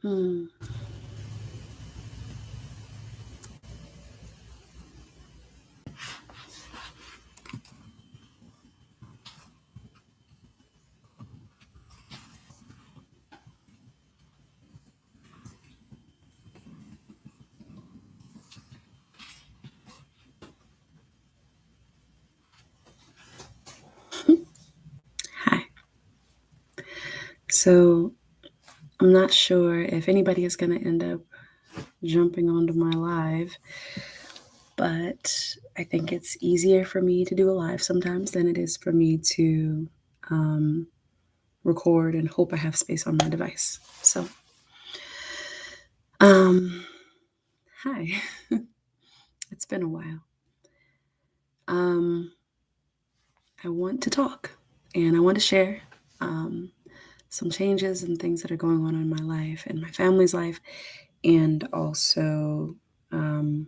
Hmm. Hi. So I'm not sure if anybody is going to end up jumping onto my live, but I think it's easier for me to do a live sometimes than it is for me to um, record and hope I have space on my device. So, um, hi. It's been a while. Um, I want to talk and I want to share some changes and things that are going on in my life and my family's life, and also um,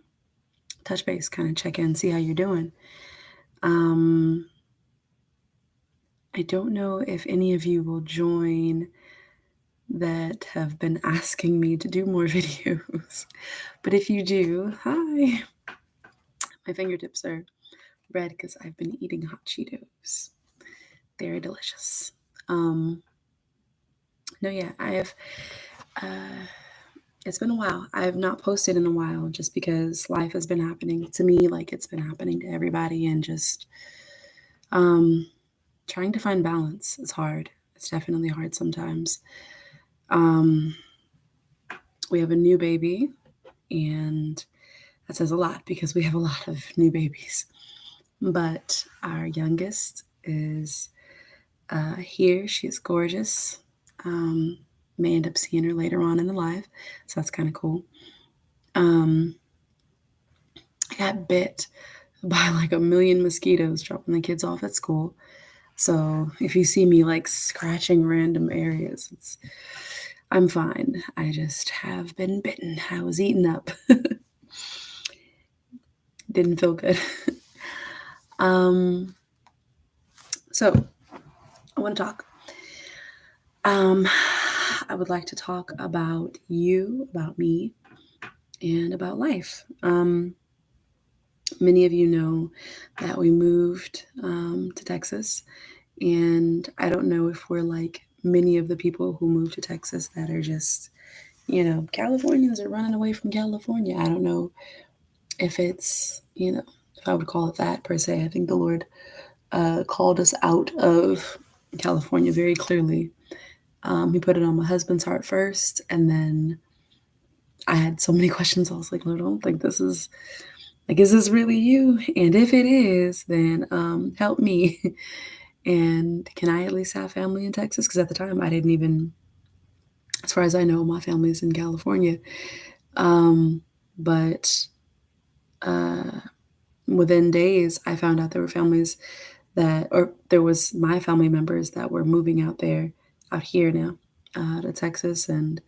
touch base, kind of check in, see how you're doing. Um, I don't know if any of you will join that have been asking me to do more videos, but if you do, hi. My fingertips are red because I've been eating hot Cheetos. They're delicious. Um, no, yeah, I have. Uh, it's been a while. I have not posted in a while just because life has been happening to me like it's been happening to everybody, and just um, trying to find balance is hard. It's definitely hard sometimes. Um, we have a new baby, and that says a lot because we have a lot of new babies. But our youngest is here. She's gorgeous. May end up seeing her later on in the live, so that's kind of cool. Um, I got bit by like a million mosquitoes dropping the kids off at school. So if you see me like scratching random areas, I'm fine. I just have been bitten. I was eaten up. Didn't feel good. um, so I want to talk. Um, I would like to talk about you, about me, and about life. Many of you know that we moved to Texas, and I don't know if we're like many of the people who moved to Texas that are just, Californians are running away from California. I don't know if it's, if I would call it that per se. I think the Lord called us out of California very clearly. He put it on my husband's heart first, and then I had so many questions. I was like, Lord, I don't think this is like, is this really you? And if it is, then help me. And can I at least have family in Texas? Because at the time, I didn't even, as far as I know, my family's in California. But within days, I found out there were families that, or there was my family members that were moving out there, out here now, to Texas. And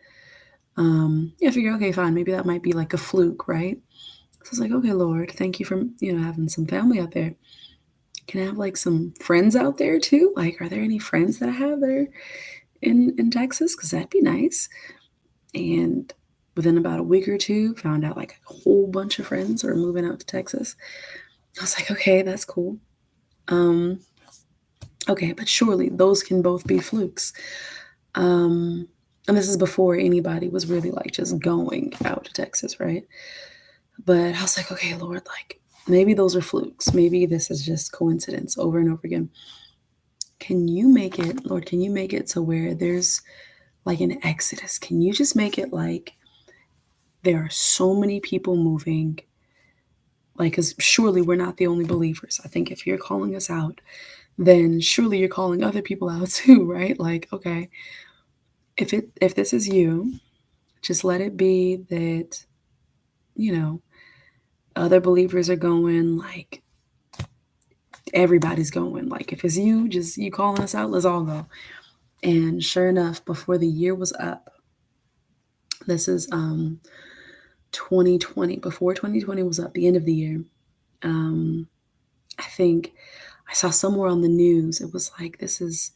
yeah, I figured, okay, fine, maybe that might be like a fluke, right? So I was like, okay, Lord, thank you for, having some family out there. Can I have like some friends out there too? Like, are there any friends that I have there in Texas? Because that'd be nice. And within about a week or two, found out like a whole bunch of friends are moving out to Texas. I was like, okay, that's cool. Um, okay, but surely those can both be flukes. And this is before anybody was really like just going out to Texas, right? But I was like, okay, Lord, like maybe those are flukes. Maybe this is just coincidence over and over again. Can you make it, Lord, can you make it to where there's like an exodus? Can you just make it like there are so many people moving? Like, because surely we're not the only believers. I think if you're calling us out, then surely you're calling other people out too, right? Like, okay, if this is you, just let it be that, you know, other believers are going, like everybody's going. Like, if it's you, just you calling us out, let's all go. And sure enough, before the year was up, this is 2020, before 2020 was up, the end of the year. Um, I think I saw somewhere on the news, it was like, this is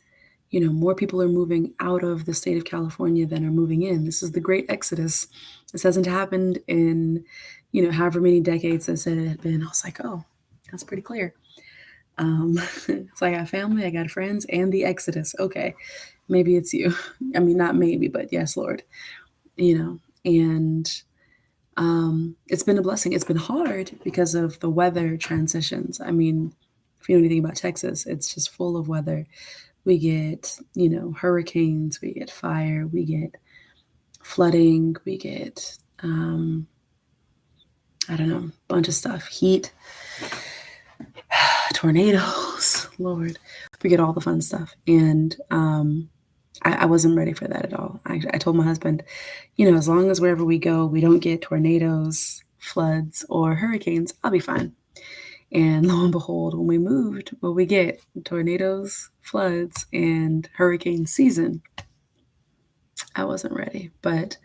more people are moving out of the state of California than are moving in. This is the great exodus. This hasn't happened in, however many decades they said it had been. I was like, oh, that's pretty clear. So I got family, I got friends, and the exodus. Okay, maybe it's you. I mean, not maybe, but yes, Lord. And it's been a blessing. It's been hard because of the weather transitions. I mean, if you know anything about Texas, it's just full of weather. We get, hurricanes, we get fire, we get flooding, we get, I don't know, a bunch of stuff, heat, tornadoes, Lord, we get all the fun stuff. And I wasn't ready for that at all. I told my husband, as long as wherever we go, we don't get tornadoes, floods, or hurricanes, I'll be fine. And lo and behold, when we moved, what we get tornadoes, floods, and hurricane season. I wasn't ready, but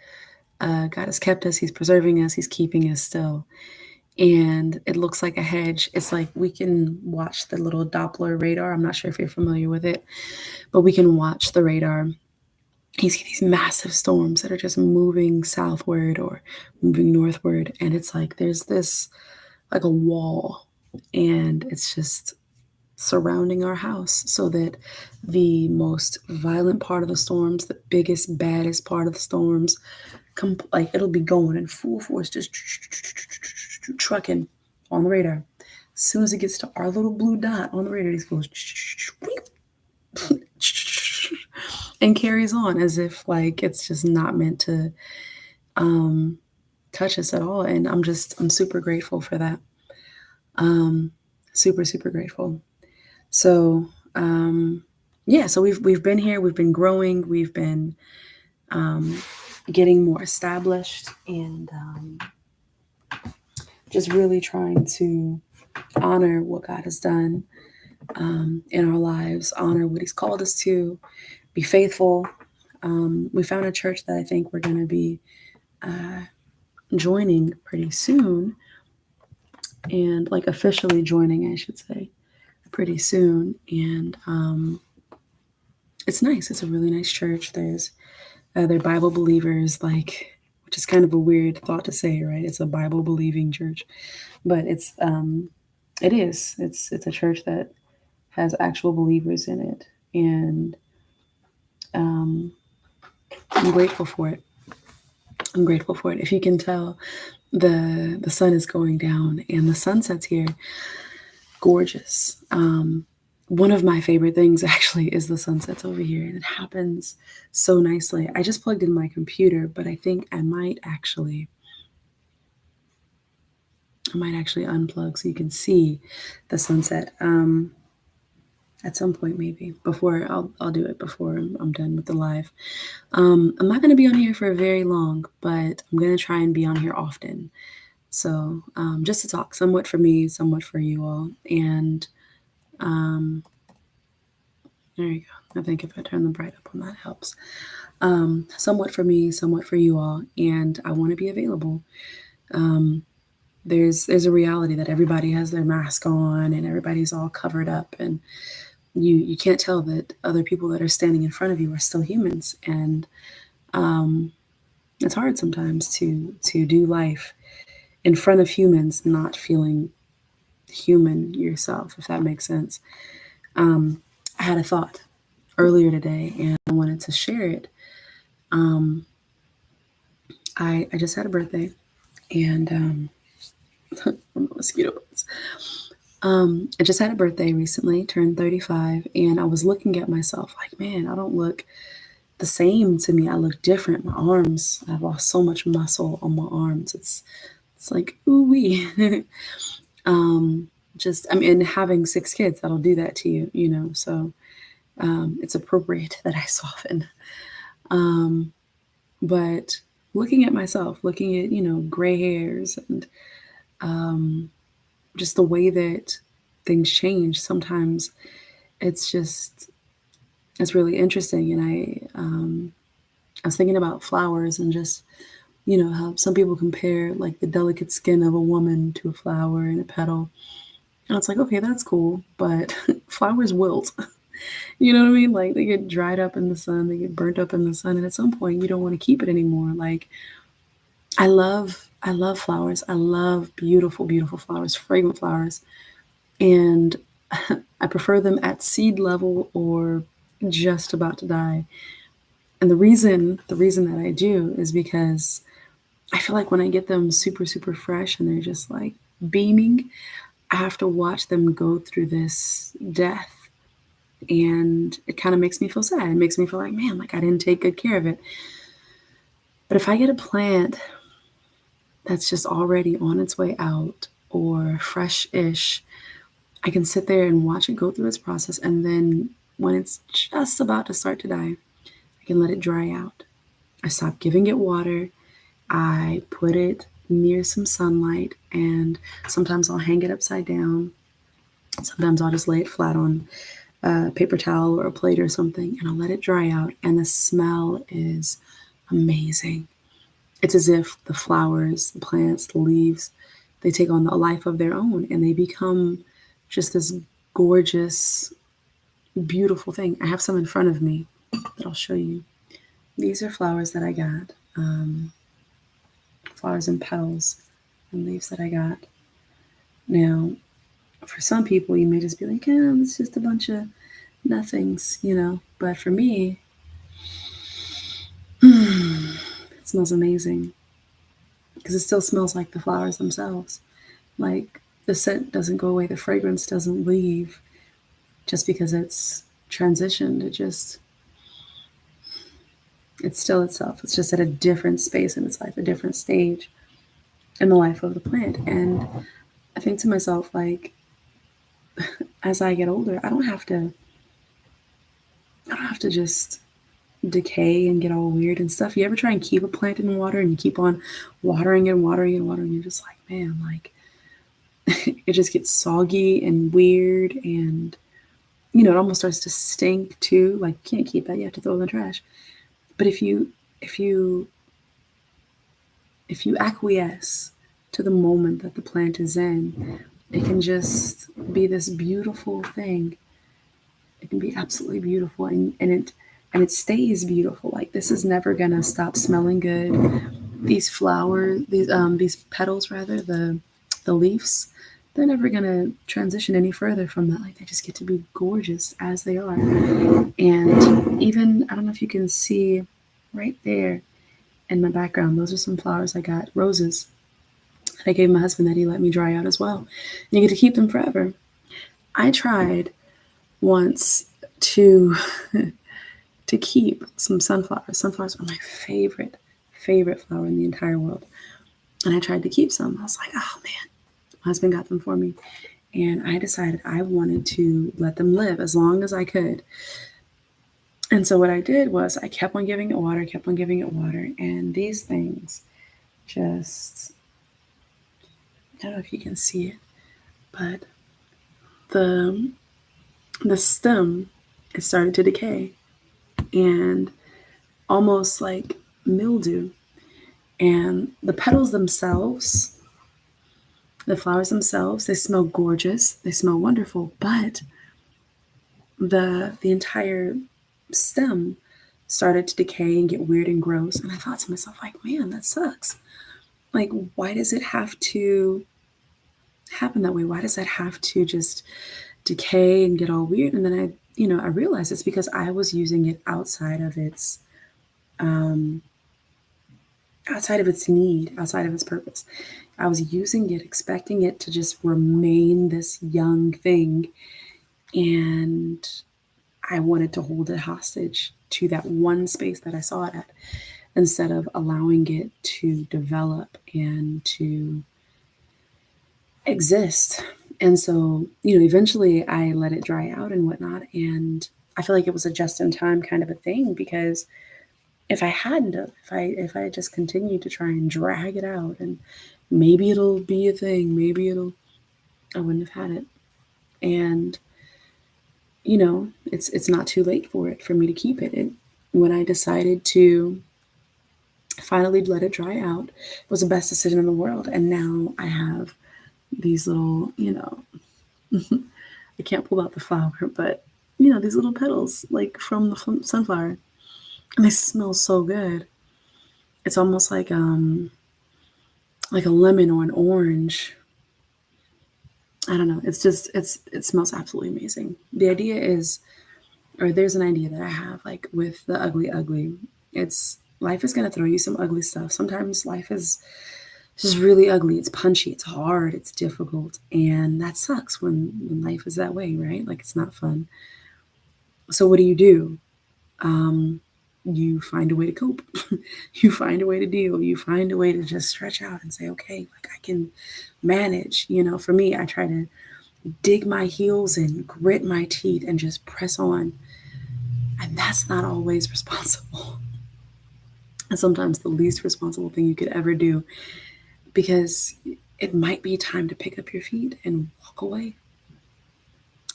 God has kept us. He's preserving us. He's keeping us still. And it looks like a hedge. It's like we can watch the little Doppler radar. I'm not sure if you're familiar with it, but we can watch the radar. You see these massive storms that are just moving southward or moving northward. And it's like there's this, like a wall, and it's just surrounding our house so that the most violent part of the storms, the biggest, baddest part of the storms, like it'll be going in full force, just trucking on the radar. As soon as it gets to our little blue dot on the radar, it goes and carries on as if like it's just not meant to touch us at all. And I'm super grateful for that. Super, super grateful. So yeah, so we've been here, we've been growing, we've been getting more established, and just really trying to honor what God has done in our lives, honor what He's called us to, be faithful. We found a church that I think we're going to be joining pretty soon, and like officially joining, I should say, pretty soon. And it's nice. It's a really nice church. They're Bible believers, which is kind of a weird thought to say, right? It's a Bible believing church, but it is. It's a church that has actual believers in it, and I'm grateful for it. I'm grateful for it. If you can tell, the sun is going down, and the sunsets here, gorgeous. One of my favorite things actually is the sunsets over here, and it happens so nicely. I just plugged in my computer, but I think I might actually unplug so you can see the sunset at some point, maybe before I'll do it before I'm done with the live. I'm not going to be on here for very long, but I'm going to try and be on here often. So just to talk, somewhat for me, somewhat for you all. And there you go. I think if I turn the bright up on that helps. Somewhat for me, somewhat for you all. And I want to be available. There's a reality that everybody has their mask on and everybody's all covered up, and you can't tell that other people that are standing in front of you are still humans. And it's hard sometimes to do life in front of humans, not feeling human yourself, if that makes sense. I had a thought earlier today, and I wanted to share it. I just had a birthday, and mosquito bites. I just had a birthday recently, turned 35, and I was looking at myself like, man, I don't look the same to me. I look different. My arms, I've lost so much muscle on my arms. It's like, ooh wee. Having 6 kids, that'll do that to you, so it's appropriate that I soften. But looking at myself, looking at, gray hairs, and just the way that things change, sometimes it's really interesting. And I was thinking about flowers, and just, how some people compare like the delicate skin of a woman to a flower and a petal. And it's like, okay, that's cool, but flowers wilt. You know what I mean? Like they get dried up in the sun, they get burnt up in the sun, and at some point you don't want to keep it anymore. Like I love flowers. I love beautiful, beautiful flowers, fragrant flowers. And I prefer them at seed level or just about to die. And the reason that I do is because I feel like when I get them super, super fresh and they're just like beaming, I have to watch them go through this death. And it kind of makes me feel sad. It makes me feel like, man, like I didn't take good care of it. But if I get a plant that's just already on its way out or fresh ish, I can sit there and watch it go through its process. And then when it's just about to start to die, I can let it dry out. I stop giving it water. I put it near some sunlight, and sometimes I'll hang it upside down. Sometimes I'll just lay it flat on a paper towel or a plate or something, and I'll let it dry out. And the smell is amazing. It's as if the flowers, the plants, the leaves, they take on a life of their own and they become just this gorgeous, beautiful thing. I have some in front of me that I'll show you. These are flowers that I got, flowers and petals and leaves that I got. Now, for some people, you may just be like, yeah, it's just a bunch of nothings, you know. But for me, it smells amazing because it still smells like the flowers themselves. Like the scent doesn't go away, the fragrance doesn't leave just because it's transitioned. It's still itself. It's just at a different space in its life, a different stage in the life of the plant. And I think to myself, like, as I get older, I don't have to just decay and get all weird and stuff. You ever try and keep a plant in water and you keep on watering and watering and watering, and you're just like, man, like it just gets soggy and weird, and it almost starts to stink too. Like you can't keep that, you have to throw it in the trash. But if you acquiesce to the moment that the plant is in, it can just be this beautiful thing. It can be absolutely beautiful, and it stays beautiful. Like this is never gonna stop smelling good. These flowers, these petals rather, the leaves, they're never gonna transition any further from that. Like they just get to be gorgeous as they are. And even I don't know if you can see right there in my background, those are some flowers I got, roses that I gave my husband that he let me dry out as well. And you get to keep them forever. I tried once to to keep some sunflowers. Sunflowers are my favorite flower in the entire world. And I tried to keep some. I was like, oh man, my husband got them for me. And I decided I wanted to let them live as long as I could. And so what I did was I kept on giving it water, kept on giving it water. And these things just, I don't know if you can see it, but the the stem, it started to decay and almost like mildew. And the petals themselves, the flowers themselves, they smell gorgeous, they smell wonderful, but the entire stem started to decay and get weird and gross. And I thought to myself, like, man, that sucks. Like, why does it have to happen that way? Why does that have to just decay and get all weird? And then I realized it's because I was using it um, outside of its need, outside of its purpose. I was using it, expecting it to just remain this young thing, and I wanted to hold it hostage to that one space that I saw it at, instead of allowing it to develop and to exist. And so, eventually I let it dry out and whatnot. And I feel like it was a just in time kind of a thing, because if I hadn't have, if I had just continued to try and drag it out and maybe it'll be a thing, I wouldn't have had it. And it's not too late for me to keep it. When I decided to finally let it dry out, it was the best decision in the world. And now I have these little, I can't pull out the flower, but these little petals, like from the sunflower, and they smell so good. It's almost like a lemon or an orange. I don't know. It smells absolutely amazing. The idea is, or there's an idea that I have, like with the ugly ugly. It's life is gonna throw you some ugly stuff. Sometimes life is just really ugly. It's punchy. It's hard. It's difficult, and that sucks when life is that way, right? Like it's not fun. So what do? You find a way to cope. You find a way to deal. You find a way to just stretch out and say, okay, like I can manage. For me, I try to dig my heels and grit my teeth and just press on. And that's not always responsible. And sometimes the least responsible thing you could ever do, because it might be time to pick up your feet and walk away.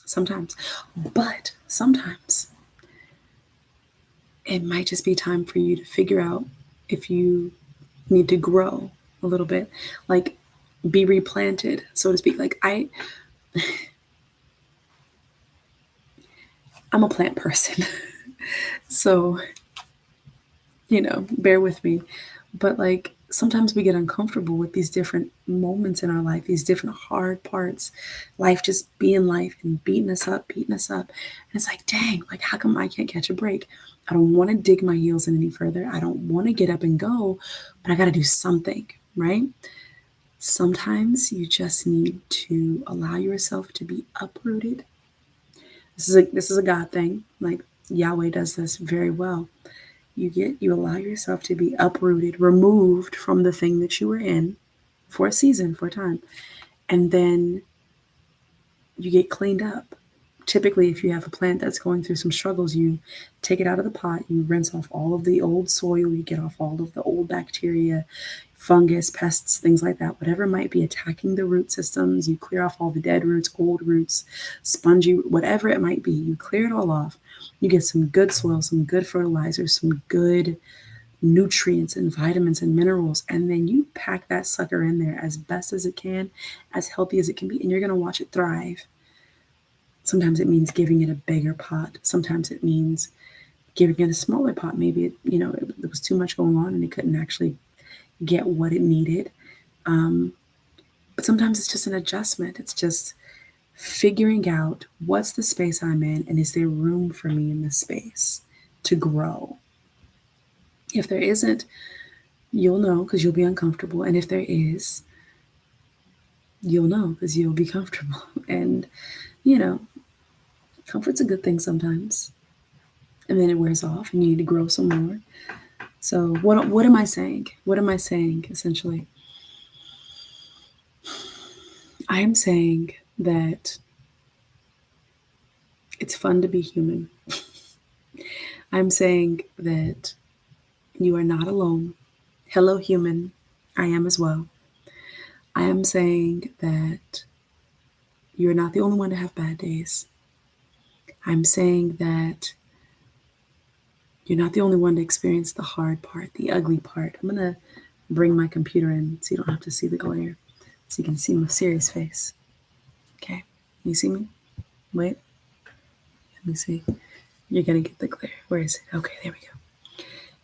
Sometimes. But sometimes it might just be time for you to figure out if you need to grow a little bit, like be replanted, so to speak. Like I'm a plant person. So, bear with me. But like sometimes we get uncomfortable with these different moments in our life, these different hard parts, life just being life and beating us up, beating us up. And it's like, dang, like how come I can't catch a break? I don't want to dig my heels in any further. I don't want to get up and go, but I got to do something, right? Sometimes you just need to allow yourself to be uprooted. This is a God thing. Like Yahweh does this very well. You allow yourself to be uprooted, removed from the thing that you were in for a season, for a time, and then you get cleaned up. Typically, if you have a plant that's going through some struggles, you take it out of the pot, you rinse off all of the old soil, you get off all of the old bacteria, fungus, pests, things like that, whatever might be attacking the root systems. You clear off all the dead roots, old roots, spongy, whatever it might be. You clear it all off. You get some good soil, some good fertilizers, some good nutrients and vitamins and minerals, and then you pack that sucker in there as best as it can, as healthy as it can be, and you're going to watch it thrive. Sometimes it means giving it a bigger pot. Sometimes it means giving it a smaller pot. Maybe it was too much going on and it couldn't actually get what it needed. But sometimes it's just an adjustment. It's just figuring out what's the space I'm in and is there room for me in this space to grow. If there isn't, you'll know because you'll be uncomfortable. And if there is, you'll know because you'll be comfortable. And, comfort's a good thing sometimes. And then it wears off and you need to grow some more. So what am I saying? What am I saying essentially? I am saying that it's fun to be human. I'm saying that you are not alone. Hello, human. I am as well. I am saying that you're not the only one to have bad days. I'm saying that you're not the only one to experience the hard part, the ugly part. I'm going to bring my computer in so you don't have to see the glare, so you can see my serious face. Okay, you see me? Wait, let me see. You're going to get the glare. Where is it? Okay, there we go.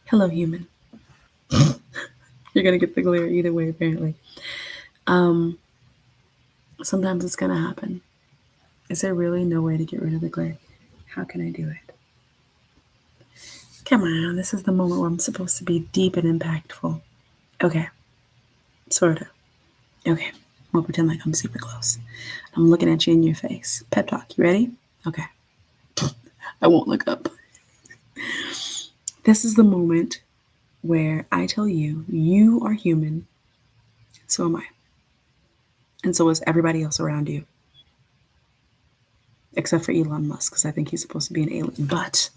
Hello, human. You're going to get the glare either way, apparently. Sometimes it's going to happen. Is there really no way to get rid of the glare? How can I do it? Come on, this is the moment where I'm supposed to be deep and impactful. Okay, sort of. Okay, we'll pretend like I'm super close. I'm looking at you in your face. Pep talk, you ready? Okay. I won't look up. This is the moment where I tell you, you are human. So am I. And so is everybody else around you. Except for Elon Musk, because I think he's supposed to be an alien. But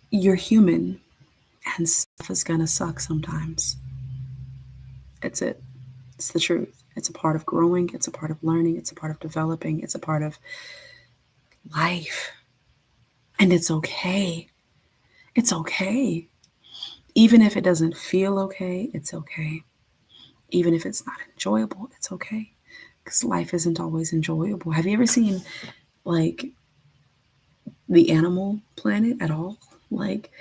you're human, and stuff is gonna suck sometimes. It's it. It's the truth. It's a part of growing. It's a part of learning. It's a part of developing. It's a part of life. And it's okay. It's okay. Even if it doesn't feel okay, it's okay. Even if it's not enjoyable, it's okay. Because life isn't always enjoyable. Have you ever seen, like, the animal planet at all. Like,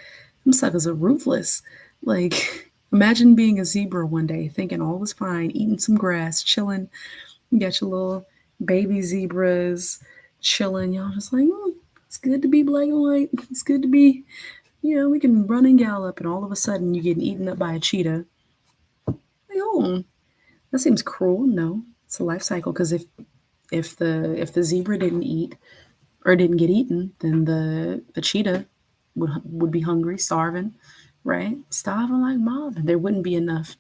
them suckers are ruthless. Like, imagine being a zebra one day, thinking all is fine, eating some grass, chilling. You got your little baby zebras chilling. Y'all just like, "Mm, it's good to be black and white. It's good to be, we can run and gallop." And all of a sudden, you're getting eaten up by a cheetah. Like, oh, that seems cruel. No, it's a life cycle. Because if the zebra didn't eat or didn't get eaten, then the cheetah would be hungry, starving, right? Starving like mom. And there wouldn't be enough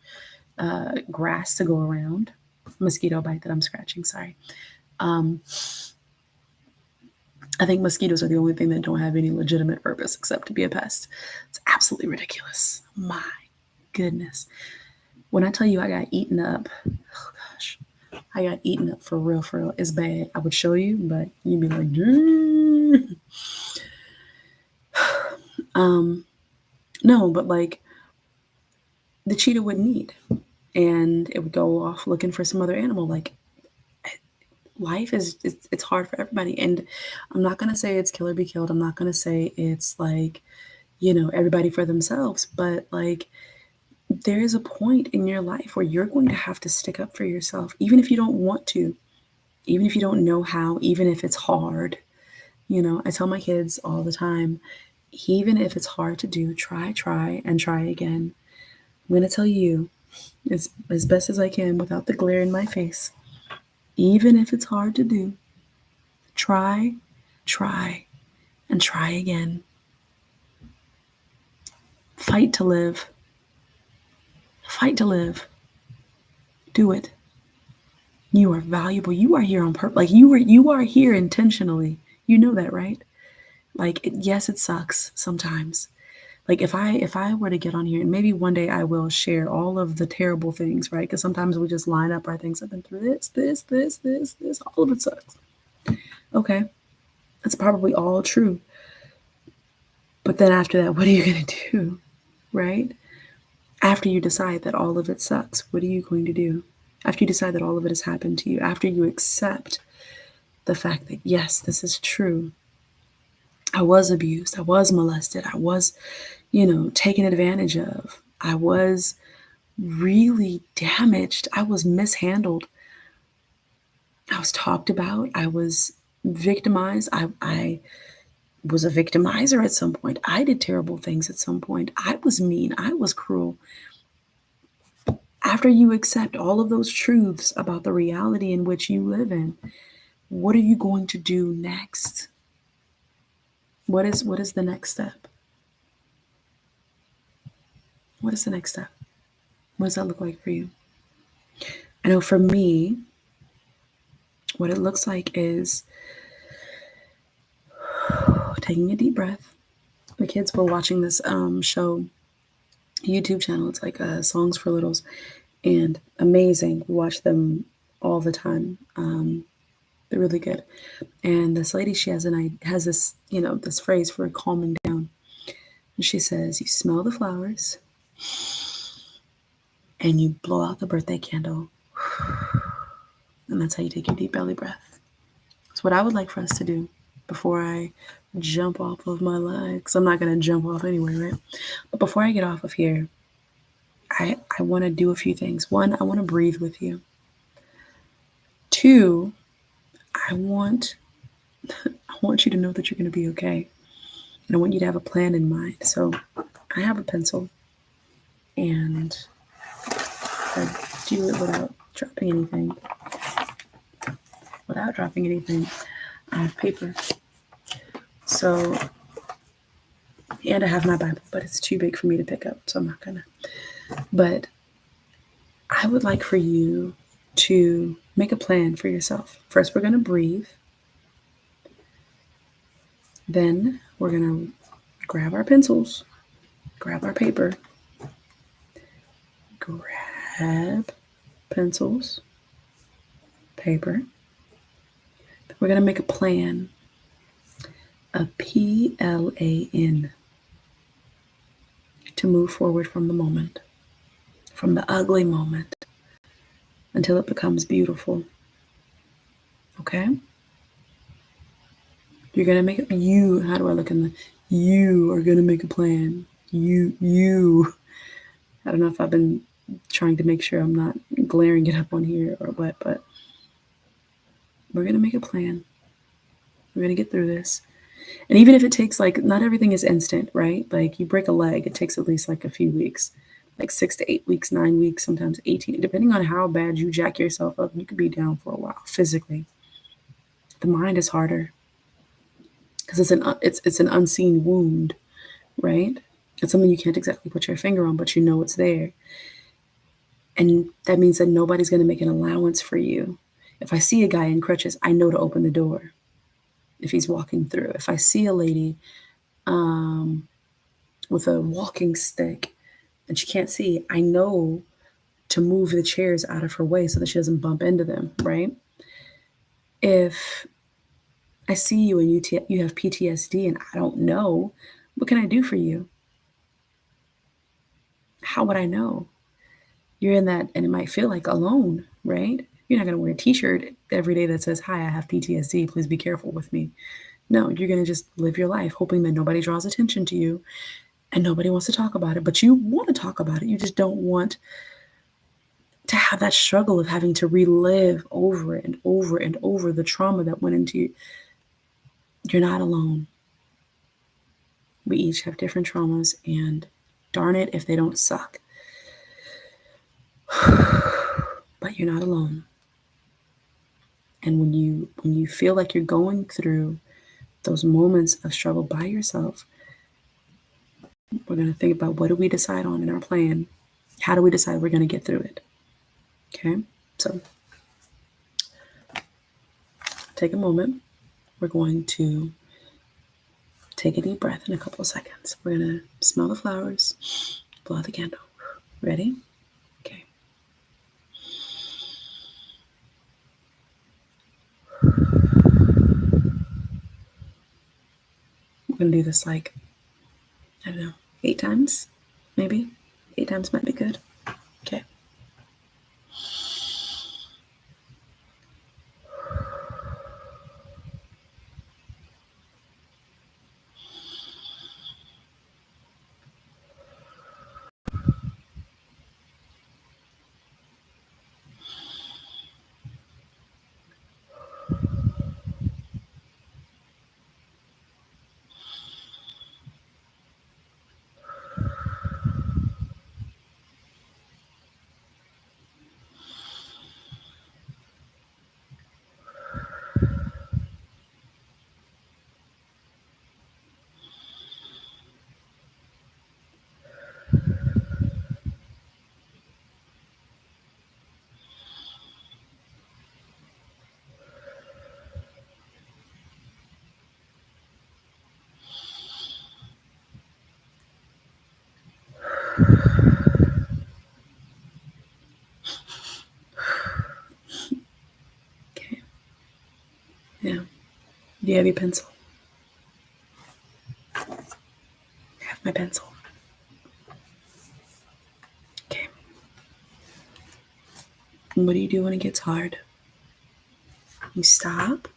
grass to go around. Mosquito bite that I'm scratching. Sorry. Um, I think mosquitoes are the only thing that don't have any legitimate purpose except to be a pest. It's absolutely ridiculous. My goodness. When I tell you I got eaten up, oh gosh, I got eaten up for real, for real. It's bad. I would show you, but you'd be like, "Dang." No, but like the cheetah wouldn't eat and it would go off looking for some other animal. Like life is it's hard for everybody, and I'm not going to say it's kill or be killed. I'm not going to say it's like everybody for themselves, but like there is a point in your life where you're going to have to stick up for yourself, even if you don't want to, even if you don't know how, even if it's hard. I tell my kids all the time, even if it's hard to do, try and try again. I'm going to tell you as best as I can without the glare in my face, even if it's hard to do, try and try again. Fight to live. Fight to live. Do it. You are valuable. You are here on purpose. Like you are here intentionally. You know that, right? Like yes, it sucks sometimes. Like if I were to get on here, and maybe one day I will share all of the terrible things, right? Because sometimes we just line up our things. I've been through this. All of it sucks. Okay, that's probably all true. But then after that, what are you gonna do, right? After you decide that all of it sucks, what are you going to do? After you decide that all of it has happened to you, after you accept the fact that, yes, this is true. I was abused. I was molested. I was, taken advantage of. I was really damaged. I was mishandled. I was talked about. I was victimized. I was a victimizer at some point. I did terrible things at some point. I was mean. I was cruel. After you accept all of those truths about the reality in which you live in, what are you going to do next? What is the next step? What is the next step? What does that look like for you? I know for me, what it looks like is taking a deep breath. The kids were watching this show, YouTube channel. It's like Songs for Littles, and amazing. We watch them all the time. They're really good. And this lady, she has this this phrase for calming down. And she says, "You smell the flowers, and you blow out the birthday candle, and that's how you take your deep belly breath." It's what I would like for us to do before I jump off of my legs. I'm not going to jump off anyway, right? But before I get off of here, I want to do a few things. One, I want to breathe with you. Two, I want you to know that you're going to be okay. And I want you to have a plan in mind. So I have a pencil, and I do it without dropping anything. I have paper. So, and I have my Bible, but it's too big for me to pick up, so I'm not gonna. But I would like for you to make a plan for yourself. First, we're gonna breathe. Then we're gonna grab our pencils, grab our paper, grab pencils, paper. We're gonna make a plan. A PLAN, to move forward from the moment, from the ugly moment, until it becomes beautiful. Okay? You're gonna make you. How do I look in the? You are gonna make a plan. You. I don't know if I've been trying to make sure I'm not glaring it up on here or what, but we're gonna make a plan. We're gonna get through this. And even if it takes like, not everything is instant, right? Like you break a leg, it takes at least like a few weeks, like 6 to 8 weeks, 9 weeks, sometimes 18, depending on how bad you jack yourself up. You could be down for a while physically. The mind is harder because it's an unseen wound, right? It's something you can't exactly put your finger on, but you know it's there. And that means that nobody's going to make an allowance for you. If I see a guy in crutches, I know to open the door if he's walking through. If I see a lady with a walking stick and she can't see, I know to move the chairs out of her way so that she doesn't bump into them, right? If I see you and you have PTSD and I don't know, what can I do for you? How would I know? You're in that, and it might feel like alone, right? You're not going to wear a t-shirt every day that says, "Hi, I have PTSD. Please be careful with me." No, you're going to just live your life hoping that nobody draws attention to you and nobody wants to talk about it. But you want to talk about it. You just don't want to have that struggle of having to relive over and over and over the trauma that went into you. You're not alone. We each have different traumas, and darn it if they don't suck. But you're not alone. And when you feel like you're going through those moments of struggle by yourself, we're going to think about, what do we decide on in our plan? How do we decide we're going to get through it? Okay, so take a moment. We're going to take a deep breath in a couple of seconds. We're going to smell the flowers, blow out the candle. Ready? Okay. We're going to do this like, I don't know, 8 times, maybe. 8 times might be good. Okay. Okay. Yeah. Do you have your pencil? I have my pencil. Okay. And what do you do when it gets hard? You stop.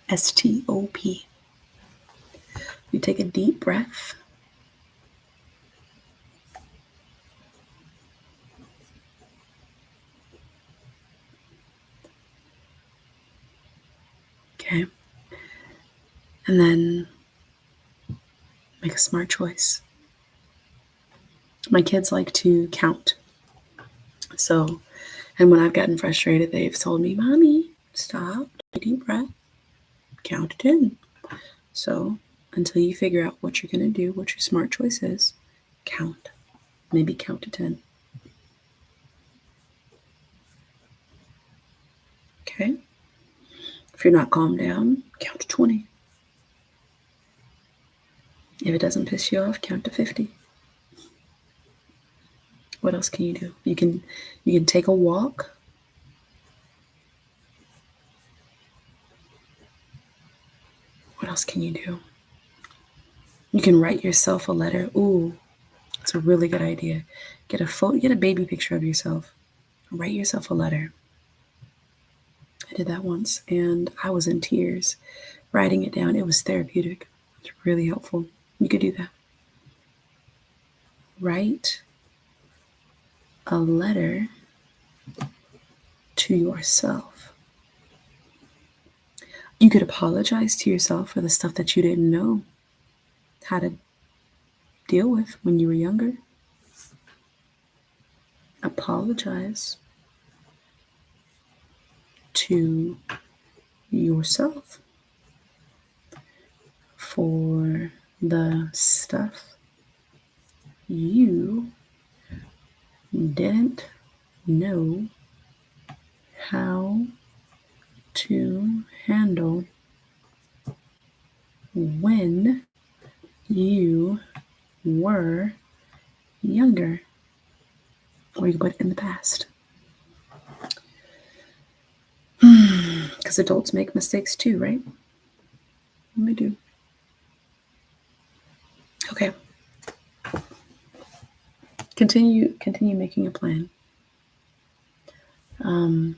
STOP. You take a deep breath. Okay. And then make a smart choice. My kids like to count. So, and when I've gotten frustrated, they've told me, "Mommy, stop, take a deep breath, count to 10. So, until you figure out what you're going to do, what your smart choice is, count. Maybe count to 10. Okay? If you're not calmed down, count to 20. If it doesn't piss you off, count to 50. What else can you do? You can take a walk. What else can you do? You can write yourself a letter. Ooh, it's a really good idea. Get a baby picture of yourself. Write yourself a letter I did that once and I was in tears writing it down. It was therapeutic. It's really helpful. You could do that. Write a letter to yourself. You could apologize to yourself for the stuff that you didn't know how to deal with when you were younger. Apologize to yourself for the stuff you didn't know how to handle when you were younger, or you put it in the past. Because adults make mistakes too, right? We do. Okay. Continue making a plan. I'm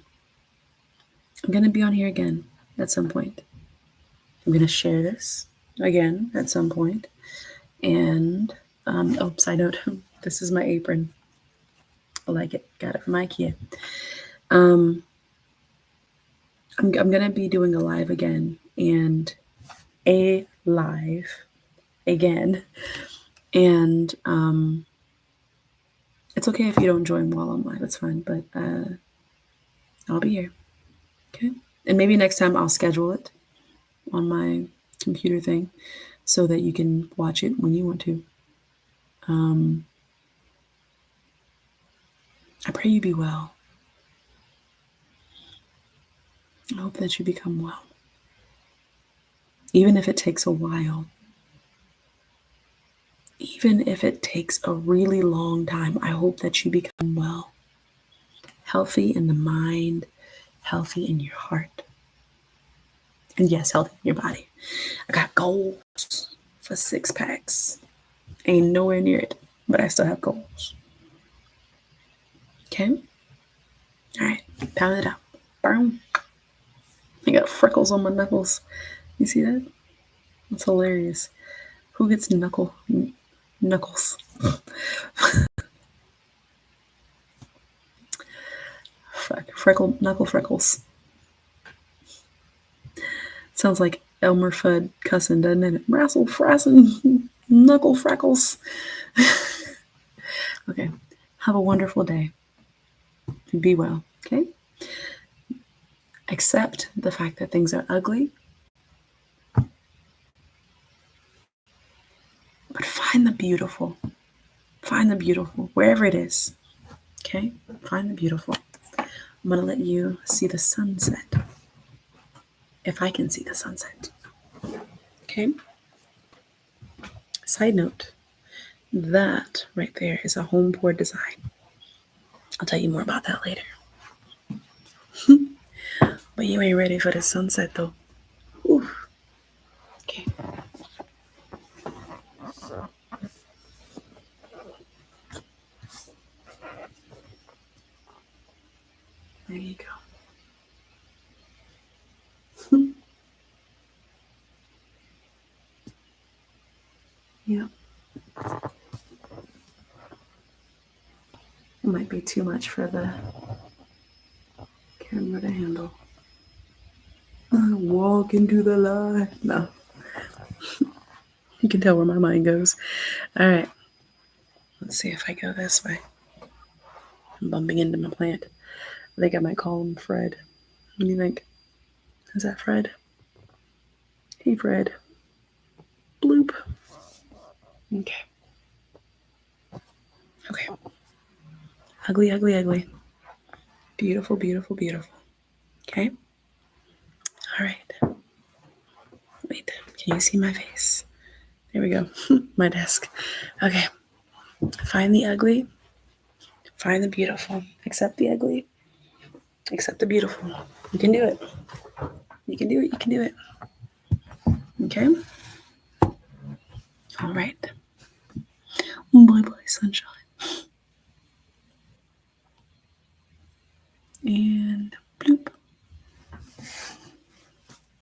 gonna be on here again at some point. I'm gonna share this again at some point. And side note, this is my apron. I like it. Got it from IKEA. I'm gonna be doing a live again, and a live again, and it's okay if you don't join while I'm live. It's fine, but I'll be here. Okay, and maybe next time I'll schedule it on my computer thing so that you can watch it when you want to. I pray you be well. I hope that you become well. Even if it takes a while. Even if it takes a really long time, I hope that you become well. Healthy in the mind, healthy in your heart. And yes, healthy in your body. I got goals for 6-packs. Ain't nowhere near it, but I still have goals. Okay? All right, pound it out. Boom. I got freckles on my knuckles. You see that? That's hilarious. Who gets knuckles? Knuckle freckles. Sounds like Elmer Fudd cussing, doesn't it? Rassle frassin', knuckle freckles. Okay. Have a wonderful day. Be well, okay? Accept the fact that things are ugly. But find the beautiful. Find the beautiful, wherever it is. Okay? Find the beautiful. I'm going to let you see the sunset. If I can see the sunset. Okay? Side note, that right there is a home pour design. I'll tell you more about that later. But you ain't ready for the sunset though. Oof. Okay. There you go. Yeah. It might be too much for the camera to handle. Walk into the light. No. You can tell where my mind goes. All right. Let's see if I go this way. I'm bumping into my plant. I think I might call him Fred. What do you think? Is that Fred? Hey, Fred. Bloop. Okay. Okay. Ugly, ugly, ugly. Beautiful, beautiful, beautiful. Okay? All right. Wait, can you see my face? There we go. My desk. Okay. Find the ugly. Find the beautiful. Accept the ugly. Accept the beautiful. You can do it. You can do it. You can do it. Okay? All right. Bye-bye, sunshine. And